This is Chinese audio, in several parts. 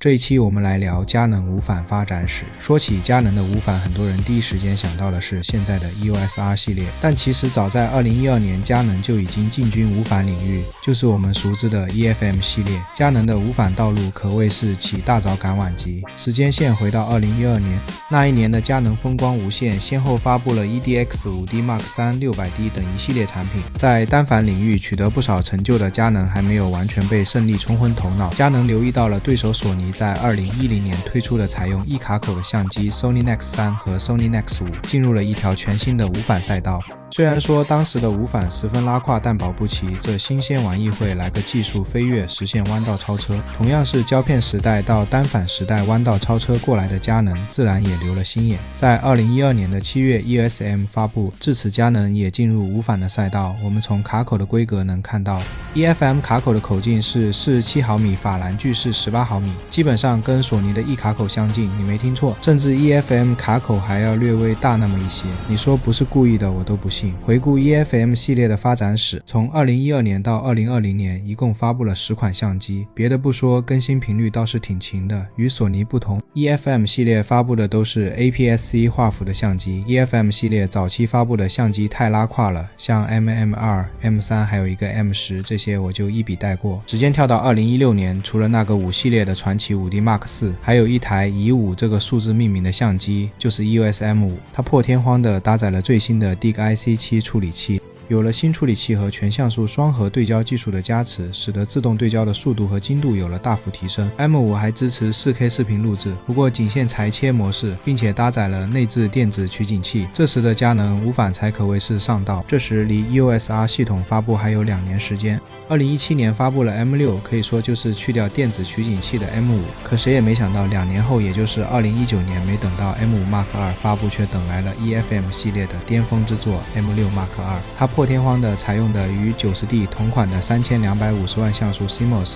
这一期我们来聊佳能无反发展史。说起佳能的无反，很多人第一时间想到的是现在的 EOS R 系列，但其实早在2012年，佳能就已经进军无反领域，就是我们熟知的 EFM 系列。佳能的无反道路可谓是起大早赶晚集。时间线回到2012年，那一年的佳能风光无限，先后发布了 EDX 5D Mark III 600D 等一系列产品，在单反领域取得不少成就的佳能还没有完全被胜利冲昏头脑。佳能留意到了对手索尼在2010年推出的采用一卡口的相机 Sony Nex3 和 Sony Nex5， 进入了一条全新的无反赛道。虽然说当时的无反十分拉胯但保不齐，这新鲜玩意会来个技术飞跃，实现弯道超车。同样是胶片时代到单反时代弯道超车过来的佳能，自然也留了心眼。在2012年的7月 EOS-M 发布，至此佳能也进入无反的赛道。我们从卡口的规格能看到 EFM 卡口的口径是47毫米，法兰距是18毫米，基本上跟索尼的一卡口相近，你没听错，甚至 EFM 卡口还要略微大那么一些。你说不是故意的我都不信。回顾 EFM 系列的发展史，从2012年到2020年一共发布了10款相机，别的不说，更新频率倒是挺勤的。与索尼不同， EFM 系列发布的都是 APS-C 画幅的相机。 EFM 系列早期发布的相机太拉胯了，像 M2、M3 还有一个 M10， 这些我就一笔带过。时间跳到2016年，除了那个5系列的传奇 5D Mark IV， 还有一台以5这个数字命名的相机，就是 EOS M5， 它破天荒的搭载了最新的 DIG-IC7 处理器。有了新处理器和全像素双核对焦技术的加持，使得自动对焦的速度和精度有了大幅提升。M5 还支持 4K 视频录制，不过仅限裁切模式，并且搭载了内置电子取景器。这时的佳能无反才可谓是上道。这时离 EOS R 系统发布还有2年时间。2017年发布了 M6， 可以说就是去掉电子取景器的 M5。可谁也没想到，2年后，也就是2019年，没等到 M5 Mark II 发布，却等来了 EFM 系列的巅峰之作 M6 Mark II。它破天荒的采用的与 90D 同款的3250万像素 CMOS，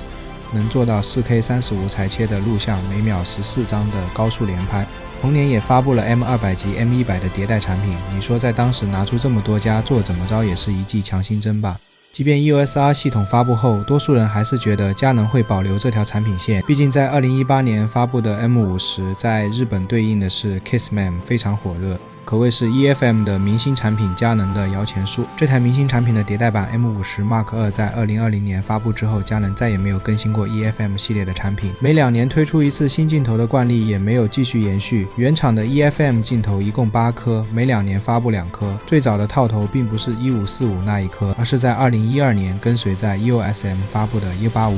能做到 4K 35裁切的录像，每秒14张的高速连拍。同年也发布了 M200 及 M100 的迭代产品，你说在当时拿出这么多家做怎么着也是一剂强心针吧。即便 EOS R 系统发布后，多数人还是觉得佳能会保留这条产品线，毕竟在2018年发布的 M50 在日本对应的是 Kissman， 非常火热，可谓是 EFM 的明星产品，佳能的摇钱树。这台明星产品的迭代版 M50 Mark II 在2020年发布之后，佳能再也没有更新过 EFM 系列的产品，每2年推出一次新镜头的惯例也没有继续延续。原厂的 EFM 镜头一共8颗，每2年发布2颗。最早的套头并不是1545那一颗，而是在2012年跟随在 EOS-M 发布的1855。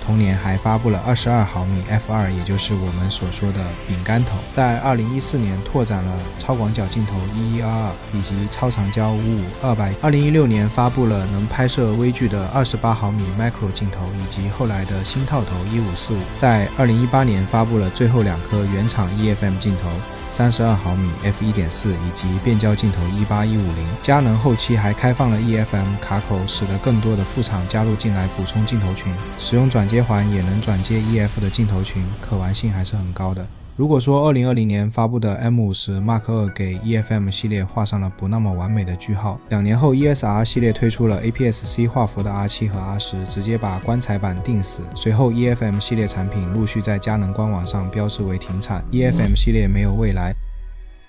同年还发布了22毫米 f2， 也就是我们所说的饼干头。在2014年拓展了超广角镜头1122以及超长焦55200。2016年发布了能拍摄微距的28毫米 macro 镜头以及后来的新套头1545。在2018年发布了最后2颗原厂 EFM 镜头32毫米 f1.4 以及变焦镜头18150。佳能后期还开放了 EFM 卡口，使得更多的副厂加入进来补充镜头群，使用转接环也能转接 EF 的镜头群，可玩性还是很高的。如果说2020年发布的 M50 Mark II 给 EFM 系列画上了不那么完美的句号，2年后 EOS R 系列推出了 APS-C 画幅的 R7 和 R10， 直接把棺材板定死。随后 EFM 系列产品陆续在佳能官网上标示为停产， EFM 系列没有未来。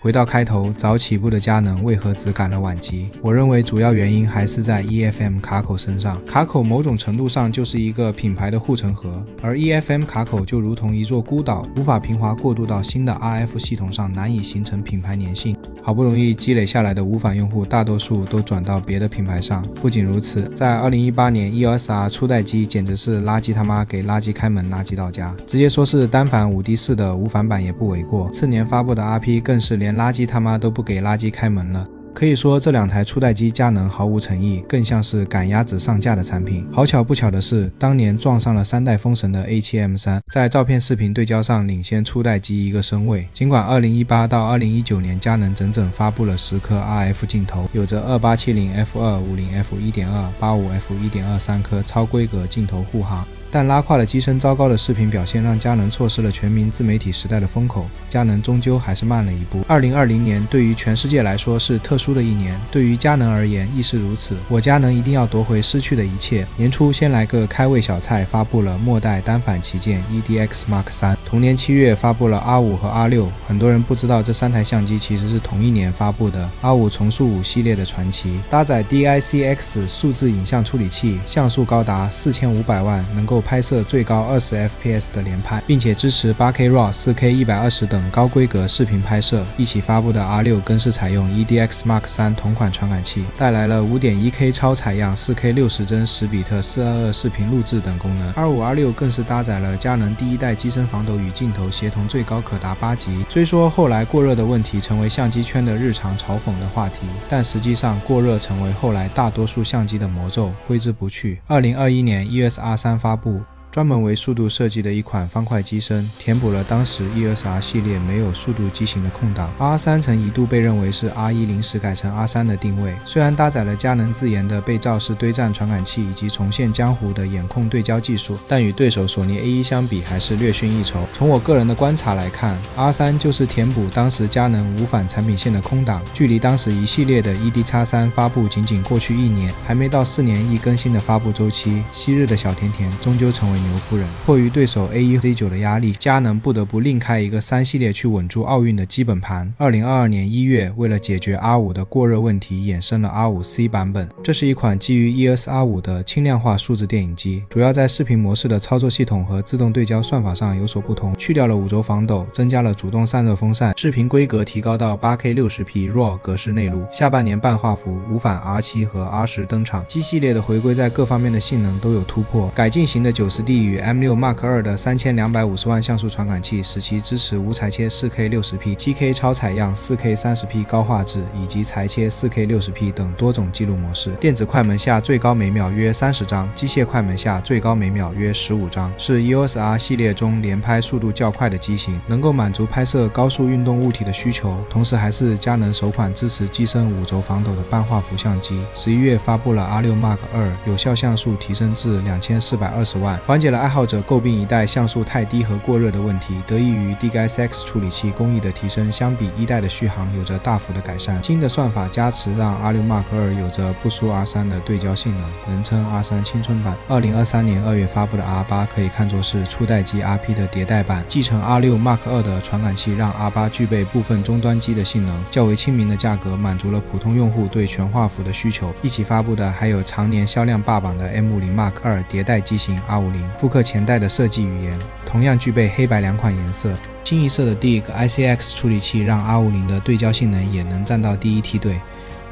回到开头，早起步的佳能为何只赶了晚集？我认为主要原因还是在 EFM 卡口身上。卡口某种程度上就是一个品牌的护城河，而 EFM 卡口就如同一座孤岛，无法平滑过渡到新的 RF 系统上，难以形成品牌粘性。好不容易积累下来的无反用户，大多数都转到别的品牌上。不仅如此，在2018年 EOS R 初代机简直是垃圾他妈给垃圾开门，垃圾到家，直接说是单反 5D4 的无反版也不为过。次年发布的 RP 更是连垃圾他妈都不给垃圾开门了。可以说这2台初代机佳能毫无诚意，更像是赶鸭子上架的产品。好巧不巧的是，当年撞上了3代封神的 A7M3， 在照片视频对焦上领先初代机一个身位。尽管2018到2019年佳能整整发布了10颗 RF 镜头，有着2870 f2、50 f1.2、85 f1.2 3颗超规格镜头护航。但拉胯的机身糟糕的视频表现让佳能错失了全民自媒体时代的风口，佳能终究还是慢了一步。2020年对于全世界来说是特殊的一年，对于佳能而言亦是如此。我佳能一定要夺回失去的一切。年初先来个开胃小菜，发布了末代单反旗舰 EDX Mark 3，同年7月发布了 R5 和 R6。很多人不知道这3台相机其实是同一年发布的。R5 重塑5系列的传奇，搭载 DICX 数字影像处理器，像素高达4500万，能够拍摄最高20 fps 的连拍，并且支持 8K RAW、4K 120等高规格视频拍摄。一起发布的 R6 更是采用 EDX Mark 3同款传感器，带来了 5.1K 超采样、4K 60帧10比特422视频录制等功能。R5、R6 更是搭载了佳能第一代机身防抖与镜头协同，最高可达8级。虽说后来过热的问题成为相机圈的日常嘲讽的话题，但实际上过热成为后来大多数相机的魔咒，挥之不去。2021年 EOS R3 发布，专门为速度设计的一款方块机身，填补了当时 EOS R 系列没有速度机型的空档。R3 曾一度被认为是 R1 临时改成 R3 的定位，虽然搭载了佳能自研的被罩式堆栈传感器以及重现江湖的眼控对焦技术，但与对手索尼 A1 相比还是略逊一筹。从我个人的观察来看， R3 就是填补当时佳能无反产品线的空档，距离当时一系列的 EDX3 发布仅仅过去1年，还没到4年一更新的发布周期，昔日的小甜甜终究成为牛夫人。迫于对手 A1Z9 的压力，佳能不得不另开一个3系列去稳住奥运的基本盘。2022年1月，为了解决 R5 的过热问题，衍生了 R5C 版本。这是一款基于 EOS R5 的轻量化数字电影机，主要在视频模式的操作系统和自动对焦算法上有所不同，去掉了5轴防抖，增加了主动散热风扇，视频规格提高到 8K 60p RAW 格式内录。下半年半画幅、无反 R7 和 R10 登场，机系列的回归在各方面的性能都有突破。改进型的 90D 与 M6 Mark 2的3250万像素传感器，使其支持无裁切 4K 60p、7K 超采样、4K 30p 高画质以及裁切 4K 60p 等多种记录模式。电子快门下最高每秒约30张，机械快门下最高每秒约15张，是 EOS R 系列中连拍速度较快的机型，能够满足拍摄高速运动物体的需求，同时还是佳能首款支持机身5轴防抖的半画幅相机。11月发布了 R6 Mark 2，有效像素提升至2420万，缓解了爱好者诟病一代像素太低和过热的问题，得益于 DICX 处理器工艺的提升，相比1代的续航有着大幅的改善。新的算法加持让 R6 Mark 2有着不输 R3 的对焦性能，人称 R3 青春版。2023年2月发布的 R8 可以看作是初代机 RP 的迭代版，继承 R6 Mark 2的传感器，让 R8 具备部分终端机的性能，较为亲民的价格满足了普通用户对全画幅的需求。一起发布的还有常年销量霸榜的 M50 Mark 2迭代机型 R50， 复刻前代的设计语言，同样具备黑白2款颜色。清一色的 DICX 处理器让 R50 的对焦性能也能站到第一梯队。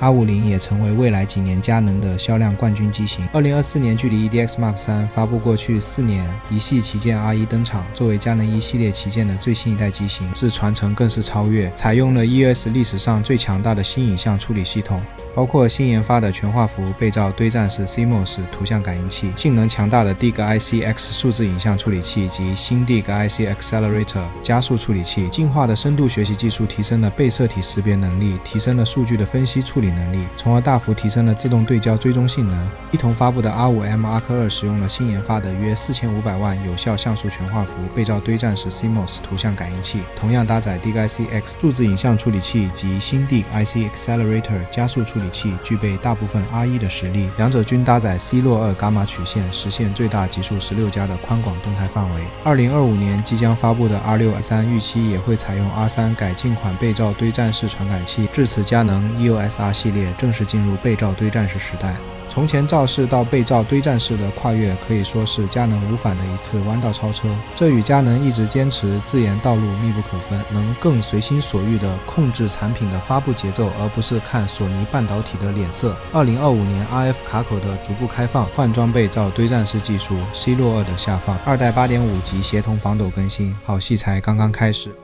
R50 也成为未来几年佳能的销量冠军机型。2024年距离 EDX Mark 3发布过去4年，一系旗舰 R1 登场，作为佳能1系列旗舰的最新一代机型，是传承更是超越，采用了 EOS 历史上最强大的新影像处理系统，包括新研发的全画幅被罩堆栈式 CMOS 图像感应器，性能强大的 DICX 数字影像处理器及新 DIC Accelerator 加速处理器，进化的深度学习技术提升了被摄体识别能力，提升了数据的分析处理能力，从而大幅提升了自动对焦追踪性能。一同发布的 R5M Mark 2使用了新研发的约4500万有效像素全画幅被罩堆栈式 CMOS 图像感应器，同样搭载 DICX 数字影像处理器及新 DIC Accelerator 加速处理器，具备大部分 R1 的实力，两者均搭载 C-RAW2 伽马曲线，实现最大极速16加的宽广动态范围。2025年即将发布的 R6 预期也会采用 R3 改进款被罩堆栈式传感器，至此佳能 EOS R 系列正式进入被罩堆栈式时代。从前罩式到被罩堆栈式的跨越，可以说是佳能无反的一次弯道超车，这与佳能一直坚持自研道路密不可分，能更随心所欲地控制产品的发布节奏，而不是看索尼半导体的脸色。2025年 RF 卡口的逐步开放，换装被罩堆栈式技术，C-RAW2 的下放，2代8.5级协同防抖更新，好戏才刚刚开始。